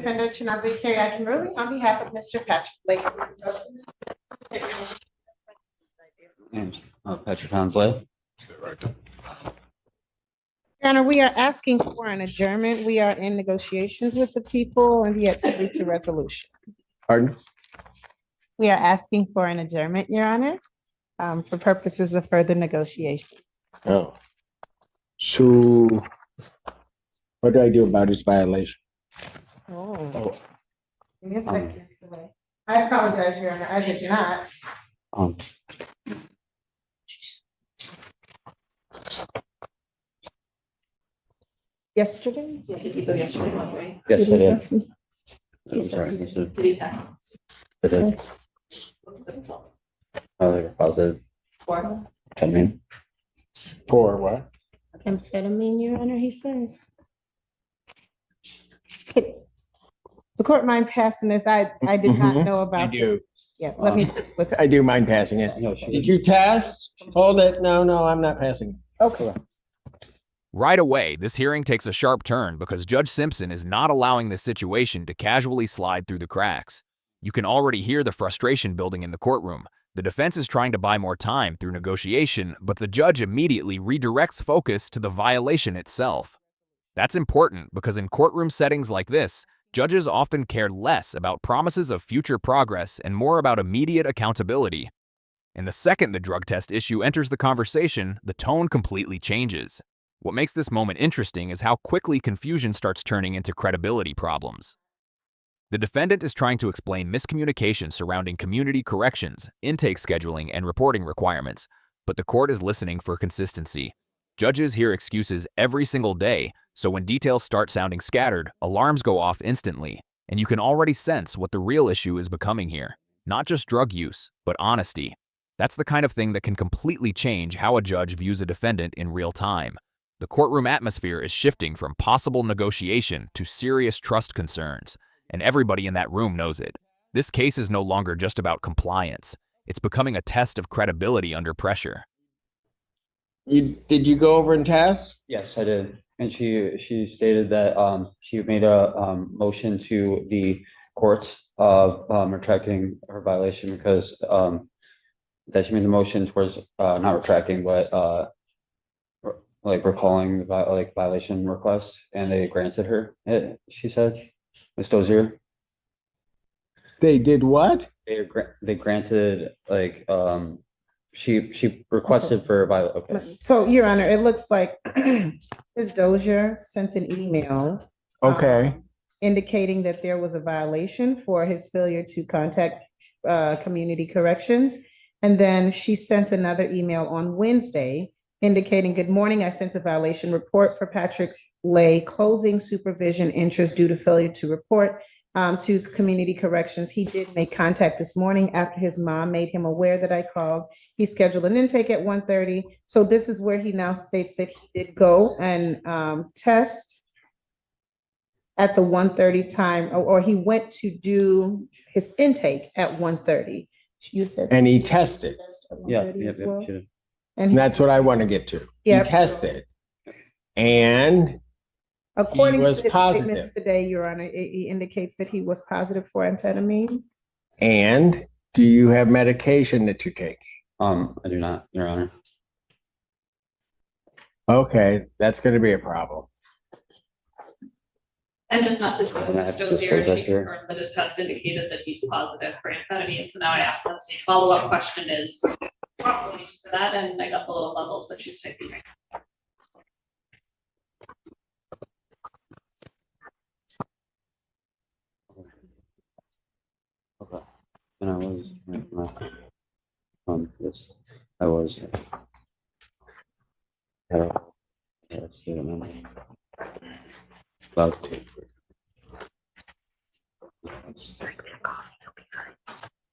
Convention of the Carrie I can really on behalf of Mr. Patrick Blake. And Patrick Hansley. Your Honor, we are asking for an adjournment. We are in negotiations with the people and yet to reach a resolution. Pardon? We are asking for an adjournment, Your Honor, for purposes of further negotiation. Oh. So what do I do about his violation? Oh. I apologize, Your Honor. I did not. Um, Yesterday? Yeah, did you go yesterday, right? yes, I did. He I'm said sorry. he This did. is- Did he text? I did. What was the result? They were positive. Four? I mean, For what? Amphetamine, Your Honor, he says. The court mind passing this? I did not Mhm. know I about. do. Yeah, let me, with, I do mind passing it. no, she Did you test? Hold it. No, I'm not passing it. okay. Right away, this hearing takes a sharp turn because Judge Simpson is not allowing this situation to casually slide through the cracks. You can already hear the frustration building in the courtroom. The defense is trying to buy more time through negotiation, but the judge immediately redirects focus to the violation itself. That's important because in courtroom settings like this, judges often care less about promises of future progress and more about immediate accountability. And the second the drug test issue enters the conversation, the tone completely changes. What makes this moment interesting is how quickly confusion starts turning into credibility problems. The defendant is trying to explain miscommunication surrounding community corrections, intake scheduling, and reporting requirements, but the court is listening for consistency. Judges hear excuses every single day, so when details start sounding scattered, alarms go off instantly, and you can already sense what the real issue is becoming here. Not just drug use, but honesty. That's the kind of thing that can completely change how a judge views a defendant in real time. The courtroom atmosphere is shifting from possible negotiation to serious trust concerns, and everybody in that room knows it. This case is no longer just about compliance. It's becoming a test of credibility under pressure. Did you go over and test? yes, I did. And she stated that she made a motion to the courts of retracting her violation because that she made the motion towards not retracting, but like recalling the violation request, and they granted her it. She said, Ms. Dozier, They did what? they granted she requested for a violation. Okay. So, Your Honor, it looks like Ms. Dozier sent an email. Okay. Indicating that there was a violation for his failure to contact community corrections. And then she sent another email on Wednesday indicating, good morning, I sent a violation report for Patrick Lay, closing supervision interest due to failure to report to community corrections. He did make contact this morning after his mom made him aware that I called. He scheduled an intake at 1:30. So this is where he now states that he did go and test at the 1:30 time, or he went to do his intake at 1:30. You said. And he tested. Yeah, She did. And that's what I want to get to. He Yep. tested. And According was to his positive. statements today, Your Honor, it indicates that he was positive for amphetamines. and do you have medication that you take? I do not, Your Honor. Okay, that's going to be a problem. And just message with I'm gonna Ms. have to Dozier, disclose that she here. confirmed that his test indicated that he's positive for amphetamine, so now I asked that same follow-up question is possible use for that, and I got the little levels that she's typing right now. Okay. And I was this I was about to.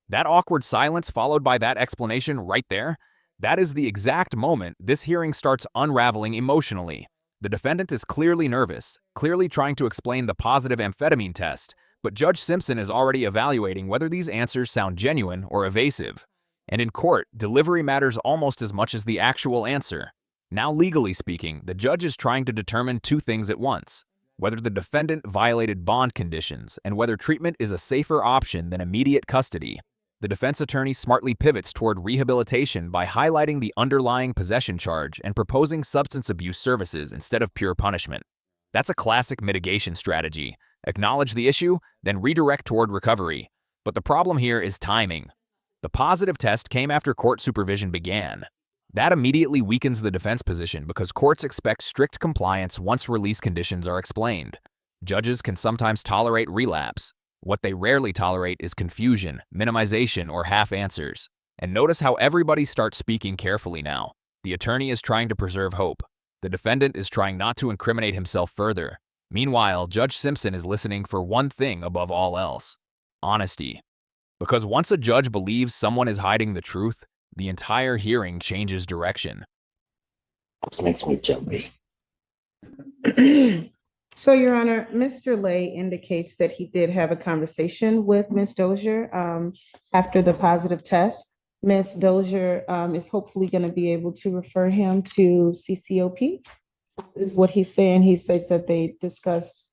That awkward silence followed by that explanation right there, that is the exact moment this hearing starts unraveling emotionally. The defendant is clearly nervous, clearly trying to explain the positive amphetamine test, but Judge Simpson is already evaluating whether these answers sound genuine or evasive. And in court, delivery matters almost as much as the actual answer. Now, legally speaking, the judge is trying to determine two things at once. whether the defendant violated bond conditions, and whether treatment is a safer option than immediate custody. The defense attorney smartly pivots toward rehabilitation by highlighting the underlying possession charge and proposing substance abuse services instead of pure punishment. That's a classic mitigation strategy. Acknowledge the issue, then redirect toward recovery. But the problem here is timing. The positive test came after court supervision began. That immediately weakens the defense position because courts expect strict compliance once release conditions are explained. Judges can sometimes tolerate relapse. What they rarely tolerate is confusion, minimization, or half answers. And notice how everybody starts speaking carefully now. The attorney is trying to preserve hope. The defendant is trying not to incriminate himself further. Meanwhile, Judge Simpson is listening for one thing above all else: honesty. Because once a judge believes someone is hiding the truth, the entire hearing changes direction. This makes me jumpy. So, Your Honor, Mr. Lay indicates that he did have a conversation with Ms. Dozier after the positive test. Ms. Dozier is hopefully going to be able to refer him to CCOP, is what he's saying. He says that they discussed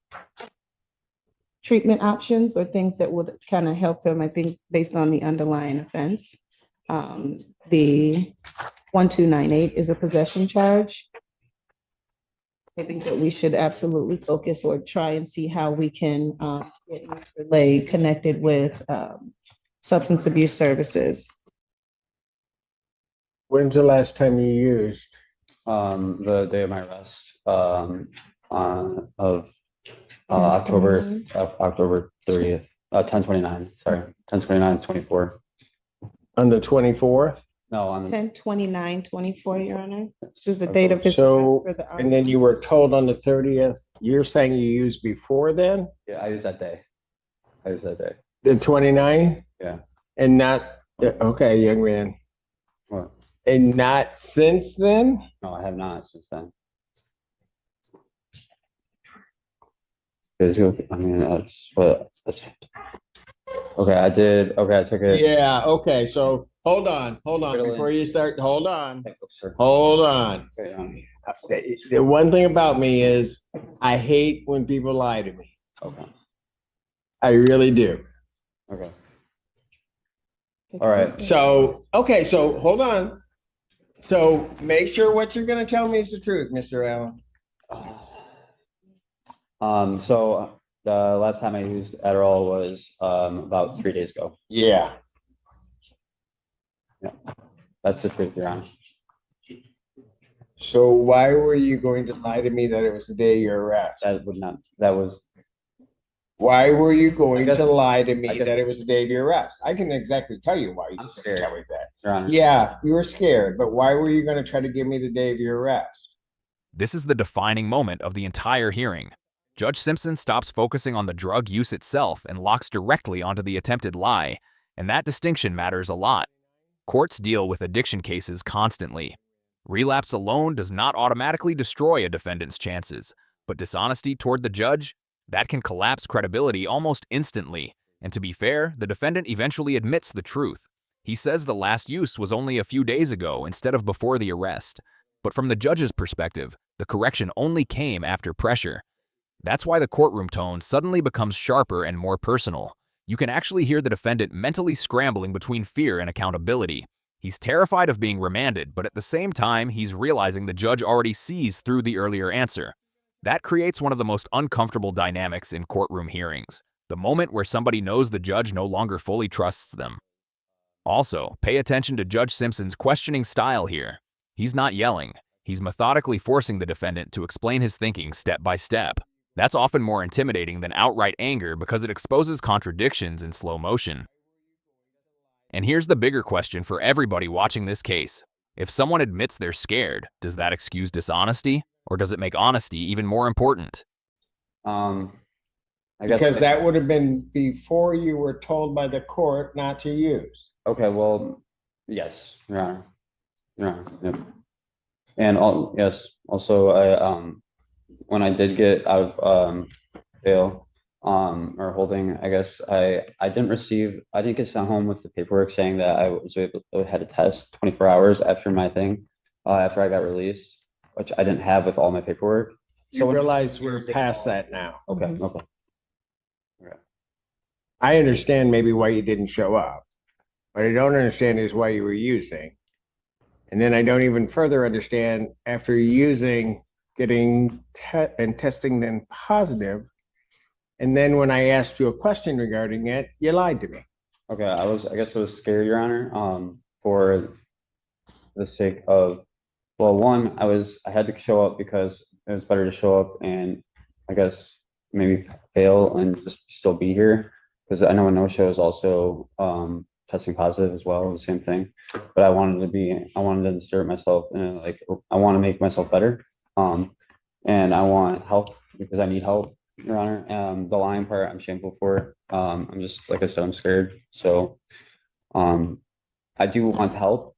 treatment options or things that would kind of help him, I think, based on the underlying offense. The 1298 is a possession charge. I think that we should absolutely focus or try and see how we can get Mr. Lay connected with substance abuse services. When's the last time you used? The day of my arrest, of October 30th, 10/29, sorry, 10/29/24. On the 24th? No, on 10/29/24, Your Honor, which is the date of his. So, arrest for the and then you were told on the 30th, you're saying you used before then? yeah, I used that day. The 29th? Yeah. And not, okay, young man. What? And not since then? No, I have not since then. I mean, that's what, okay, I did, okay, I took it. Yeah, okay, so hold on, before you start, hold on. The one thing about me is I hate when people lie to me. Okay, I really do. okay. All right. So, okay, so hold on. So make sure what you're gonna tell me is the truth, Mr. Allen. So the last time I used Adderall was about 3 days ago. Yeah. That's the truth, Your Honor. So why were you going to lie to me that it was the day of your arrest? That was, Why were you going guess- to lie to me I guess- that it was the day of your arrest? I can exactly tell you why you I'm didn't scared. tell me that. Your Honor. Yeah, you were scared, but why were you gonna try to give me the day of your arrest? This is the defining moment of the entire hearing. Judge Simpson stops focusing on the drug use itself and locks directly onto the attempted lie, and that distinction matters a lot. Courts deal with addiction cases constantly. Relapse alone does not automatically destroy a defendant's chances, but dishonesty toward the judge, that can collapse credibility almost instantly. And to be fair, the defendant eventually admits the truth. He says the last use was only a few days ago instead of before the arrest. But from the judge's perspective, the correction only came after pressure. That's why the courtroom tone suddenly becomes sharper and more personal. You can actually hear the defendant mentally scrambling between fear and accountability. He's terrified of being remanded, but at the same time, he's realizing the judge already sees through the earlier answer. That creates one of the most uncomfortable dynamics in courtroom hearings, the moment where somebody knows the judge no longer fully trusts them. Also, pay attention to Judge Simpson's questioning style here. He's not yelling. He's methodically forcing the defendant to explain his thinking step by step. That's often more intimidating than outright anger because it exposes contradictions in slow motion. And here's the bigger question for everybody watching this case. If someone admits they're scared, does that excuse dishonesty? Or does it make honesty even more important? I guess. Because that would have been before you were told by the court not to use. Okay, well, yes, Your Honor. Your Honor, yep. And yes, also, when I did get out of bail, or holding, I guess I didn't get sent home with the paperwork saying that I had a test 24 hours after my thing, after I got released, which I didn't have with all my paperwork. You realize we're past that now. Okay, Mhm. okay. I understand maybe why you didn't show up. What I don't understand is why you were using. And then I don't even further understand after using, getting and testing then positive. And then when I asked you a question regarding it, you lied to me. Okay, I guess I was scared, Your Honor, for the sake of, well, one, I had to show up because it was better to show up and I guess maybe fail and just still be here. Because I know a no-show is also, testing positive as well, the same thing. But I wanted to insert myself and like, I want to make myself better. And I want help because I need help, Your Honor. The lying part, I'm shameful for. I'm just, like I said, I'm scared. So, I do want help.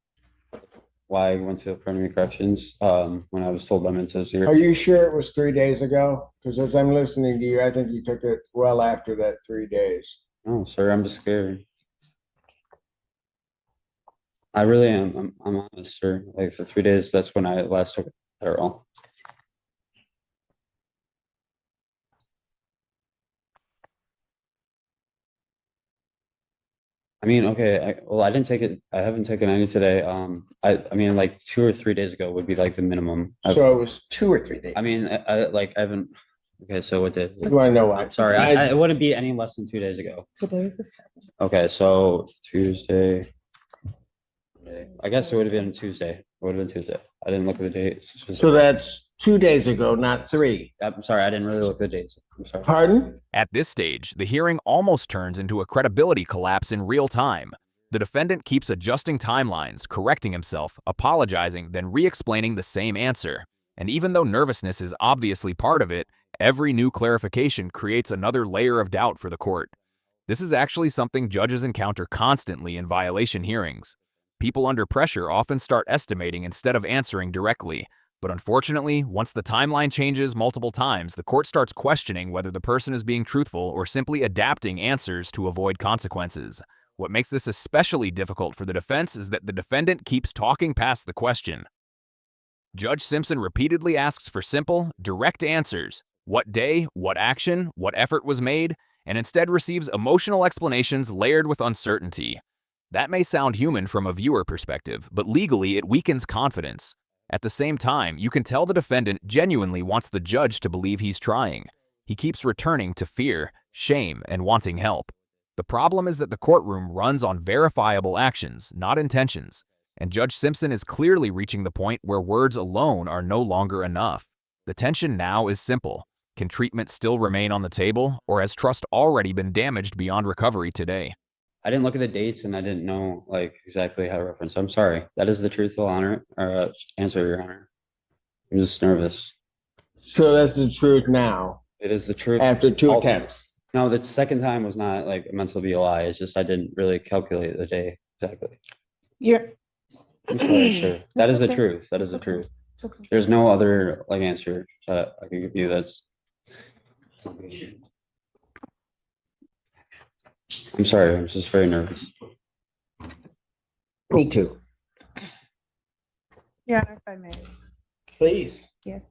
Why I went to affirmative corrections, when I was told I'm into Are zero. you sure it was 3 days ago? Because as I'm listening to you, I think you took it well after that 3 days. No, sir, I'm just scared. I really am. I'm honest, sir. Like for 3 days, that's when I last took Adderall. I mean, okay, I didn't take it. I haven't taken any today. I mean, like 2 or 3 days ago would be like the minimum. So it was 2 or 3 days. I mean, I haven't. Okay, so what did? You want to know why? Sorry, it wouldn't be any less than 2 days ago. Today is the 7th. Okay, so Tuesday. I guess it would have been Tuesday. It would have been Tuesday. I didn't look at the dates. So that's 2 days ago, not 3. I'm sorry, I didn't really look at the dates. I'm sorry. Pardon? At this stage, the hearing almost turns into a credibility collapse in real time. The defendant keeps adjusting timelines, correcting himself, apologizing, then re-explaining the same answer. And even though nervousness is obviously part of it, every new clarification creates another layer of doubt for the court. This is actually something judges encounter constantly in violation hearings. People under pressure often start estimating instead of answering directly. But unfortunately, once the timeline changes multiple times, the court starts questioning whether the person is being truthful or simply adapting answers to avoid consequences. What makes this especially difficult for the defense is that the defendant keeps talking past the question. Judge Simpson repeatedly asks for simple, direct answers. What day, what action, what effort was made, and instead receives emotional explanations layered with uncertainty. That may sound human from a viewer perspective, but legally it weakens confidence. At the same time, you can tell the defendant genuinely wants the judge to believe he's trying. He keeps returning to fear, shame, and wanting help. The problem is that the courtroom runs on verifiable actions, not intentions, and Judge Simpson is clearly reaching the point where words alone are no longer enough. The tension now is simple. Can treatment still remain on the table, or has trust already been damaged beyond recovery today? I didn't look at the dates and I didn't know like exactly how to reference. I'm sorry. That is the truthful answer, Your Honor. I'm just nervous. So that's the truth now, It is the truth. after 2 Also- attempts. No, the second time was not like meant to be a lie. It's just I didn't really calculate the day exactly. You're. I'm sorry, sir. That is the okay. truth. That is the Okay. truth. It's okay. There's no other like answer that I can give you. That's. I'm sorry. I'm just very nervous. Me too. Your Honor, if I may. Please. Yes.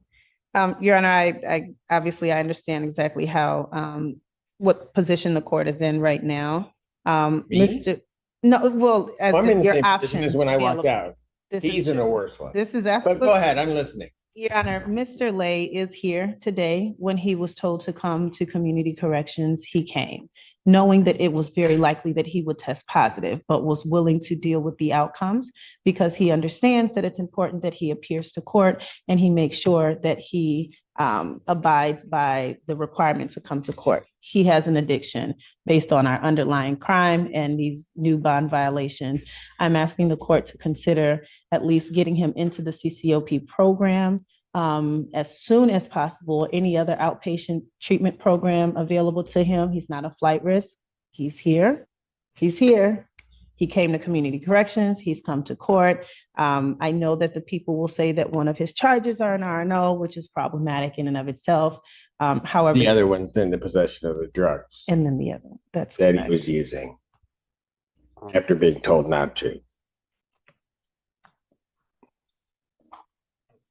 Your Honor, I obviously I understand exactly how, what position the court is in right now. Me? Mr. No, well, as I'm in the your same options. position as when I walked available. out. This is He's in a true. worse one. This is But absolutely. go ahead, I'm listening. Your Honor, Mr. Lay is here today. When he was told to come to community corrections, he came, knowing that it was very likely that he would test positive, but was willing to deal with the outcomes because he understands that it's important that he appears to court and he makes sure that he abides by the requirement to come to court. He has an addiction based on our underlying crime and these new bond violations. I'm asking the court to consider at least getting him into the CCOP program as soon as possible. Any other outpatient treatment program available to him. He's not a flight risk. He's here. He's here. He came to community corrections. He's come to court. I know that the people will say that one of his charges are an R&O, which is problematic in and of itself. However, The other one's in the possession of the drugs and then the other, that's that he correct. was using after being told not to.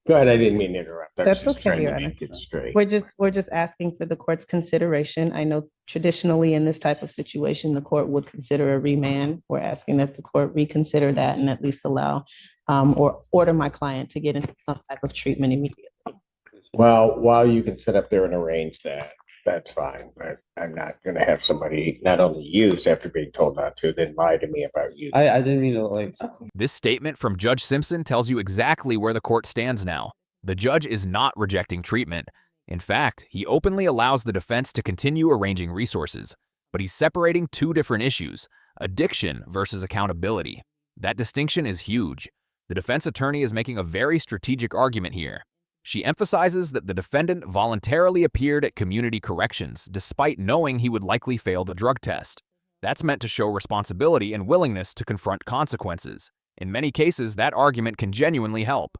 Go ahead, I didn't mean to interrupt. I was That's just okay, trying Your to Honor. make it straight. We're just asking for the court's consideration. I know traditionally in this type of situation, the court would consider a remand. We're asking that the court reconsider that and at least allow or order my client to get into some type of treatment immediately. Well, while you can sit up there and arrange that, that's fine. But I'm not going to have somebody not only use after being told not to, then lie to me about you. I didn't mean to like, This statement from Judge Simpson tells you exactly where the court stands now. The judge is not rejecting treatment. In fact, he openly allows the defense to continue arranging resources, but he's separating two different issues: addiction versus accountability. That distinction is huge. The defense attorney is making a very strategic argument here. She emphasizes that the defendant voluntarily appeared at community corrections despite knowing he would likely fail the drug test. That's meant to show responsibility and willingness to confront consequences. In many cases, that argument can genuinely help.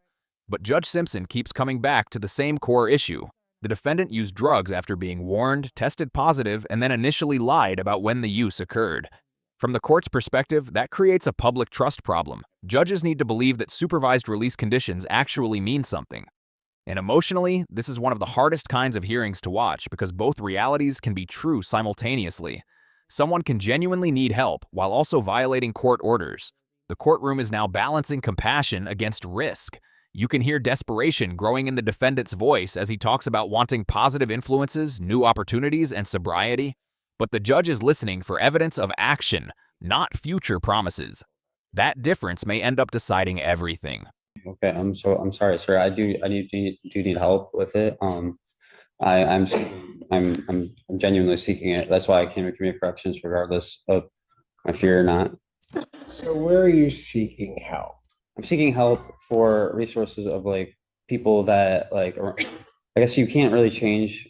But Judge Simpson keeps coming back to the same core issue. The defendant used drugs after being warned, tested positive, and then initially lied about when the use occurred. From the court's perspective, that creates a public trust problem. Judges need to believe that supervised release conditions actually mean something. And emotionally, this is one of the hardest kinds of hearings to watch because both realities can be true simultaneously. Someone can genuinely need help while also violating court orders. The courtroom is now balancing compassion against risk. You can hear desperation growing in the defendant's voice as he talks about wanting positive influences, new opportunities, and sobriety. But the judge is listening for evidence of action, not future promises. That difference may end up deciding everything. okay, I'm sorry, sir. I do need help with it. I'm genuinely seeking it. That's why I came to community corrections, regardless of my fear or not. So where are you seeking help? I'm seeking help for resources of like people that like, or I guess you can't really change.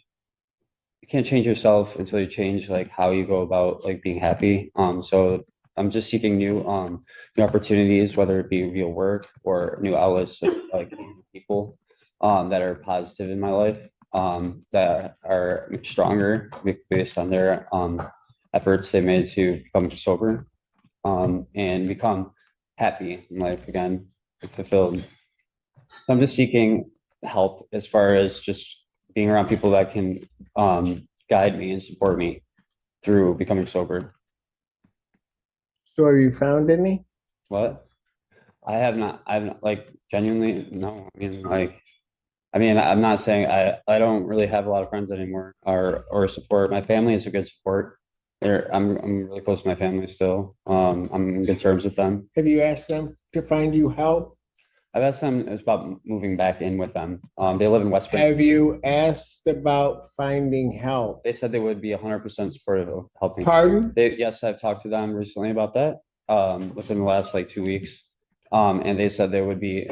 You can't change yourself until you change like how you go about like being happy. So I'm just seeking new opportunities, whether it be via work or new outlets, like people that are positive in my life, that are stronger based on their efforts they made to become sober, and become happy in life again, fulfilled. So I'm just seeking help as far as just being around people that can guide me and support me through becoming sober. So have you found any? What? I've not like genuinely, no. I'm not saying I don't really have a lot of friends anymore or support. My family is a good support. I'm really close to my family still. I'm in good terms with them. Have you asked them to find you help? I've asked them about moving back in with them. They live in West Spring. Have you asked about finding help? They said they would be 100% supportive of helping. Pardon? Yes, I've talked to them recently about that, within the last like 2 weeks. And they said they would be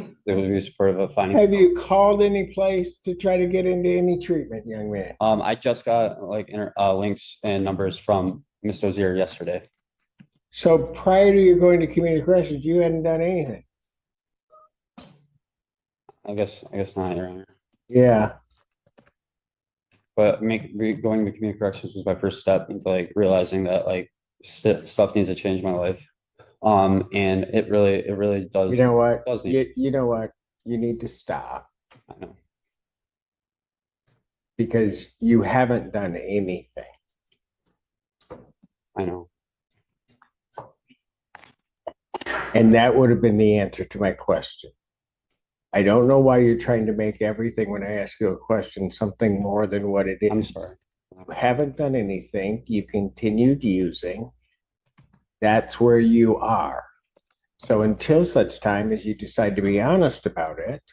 supportive of finding. Have you called any place to try to get into any treatment, young man? I just got like links and numbers from Ms. Dozier yesterday. So prior to you going to community corrections, you hadn't done anything? I guess not, Your Honor. Yeah. But going to community corrections was my first step into like realizing that like stuff needs to change in my life. And it really does. You know what? Does need. You know what? You need to stop I know. because you haven't done anything. I know. And that would have been the answer to my question. I don't know why you're trying to make everything when I ask you a question something more than what it is. I'm sorry. You haven't done anything. You continued using. That's where you are. So until such time as you decide to be honest about it,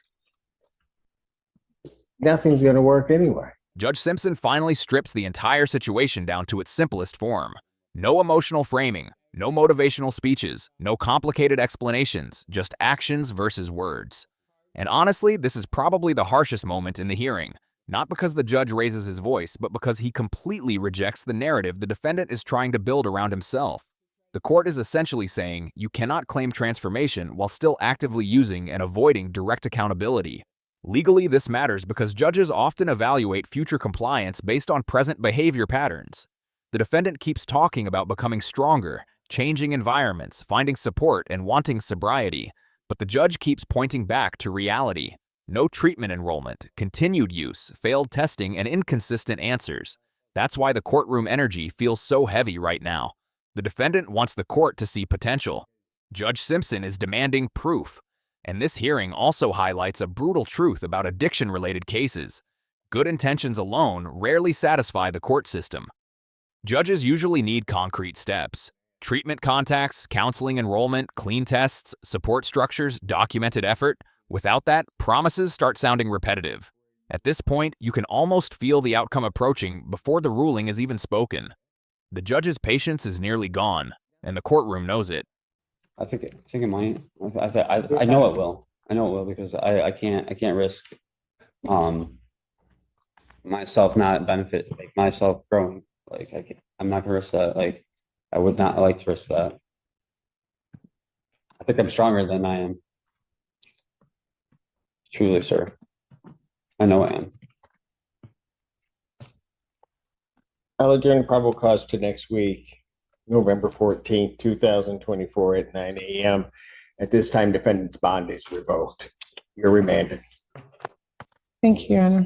nothing's going to work anyway. Judge Simpson finally strips the entire situation down to its simplest form. No emotional framing, no motivational speeches, no complicated explanations, just actions versus words. And honestly, this is probably the harshest moment in the hearing, not because the judge raises his voice, but because he completely rejects the narrative the defendant is trying to build around himself. The court is essentially saying you cannot claim transformation while still actively using and avoiding direct accountability. Legally, this matters because judges often evaluate future compliance based on present behavior patterns. The defendant keeps talking about becoming stronger, changing environments, finding support, and wanting sobriety. But the judge keeps pointing back to reality. no treatment enrollment, continued use, failed testing, and inconsistent answers. That's why the courtroom energy feels so heavy right now. The defendant wants the court to see potential. Judge Simpson is demanding proof. And this hearing also highlights a brutal truth about addiction-related cases. Good intentions alone rarely satisfy the court system. Judges usually need concrete steps. Treatment contacts, counseling enrollment, clean tests, support structures, documented effort. Without that, promises start sounding repetitive. At this point, you can almost feel the outcome approaching before the ruling is even spoken. The judge's patience is nearly gone, and the courtroom knows it. I think it might. I know it will. I know it will because I can't risk myself not benefit, like myself growing. Like I'm not gonna risk that. Like I would not like to risk that. I think I'm stronger than I am. Truly, sir. I know I am. I'll adjourn probable cause to next week, November 14th, 2024 at 9 a.m. At this time, defendant's bond is revoked. You're remanded. Thank you, Your Honor.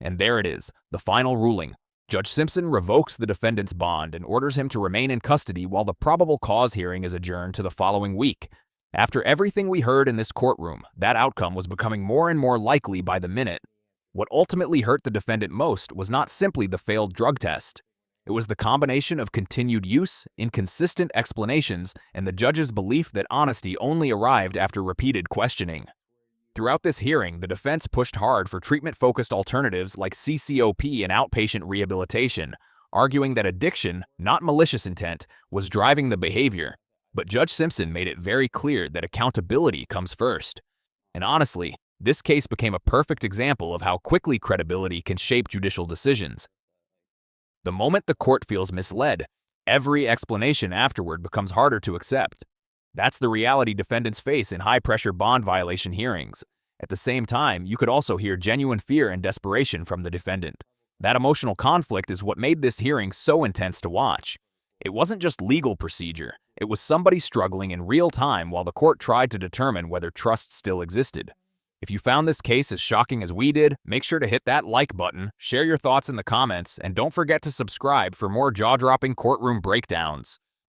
And there it is, the final ruling. Judge Simpson revokes the defendant's bond and orders him to remain in custody while the probable cause hearing is adjourned to the following week. After everything we heard in this courtroom, that outcome was becoming more and more likely by the minute. What ultimately hurt the defendant most was not simply the failed drug test. It was the combination of continued use, inconsistent explanations, and the judge's belief that honesty only arrived after repeated questioning. Throughout this hearing, the defense pushed hard for treatment-focused alternatives like CCOP and outpatient rehabilitation, arguing that addiction, not malicious intent, was driving the behavior. But Judge Simpson made it very clear that accountability comes first. And honestly, this case became a perfect example of how quickly credibility can shape judicial decisions. The moment the court feels misled, every explanation afterward becomes harder to accept. That's the reality defendants face in high-pressure bond violation hearings. At the same time, you could also hear genuine fear and desperation from the defendant. That emotional conflict is what made this hearing so intense to watch. It wasn't just legal procedure. It was somebody struggling in real time while the court tried to determine whether trust still existed. If you found this case as shocking as we did, make sure to hit that like button, share your thoughts in the comments, and don't forget to subscribe for more jaw-dropping courtroom breakdowns.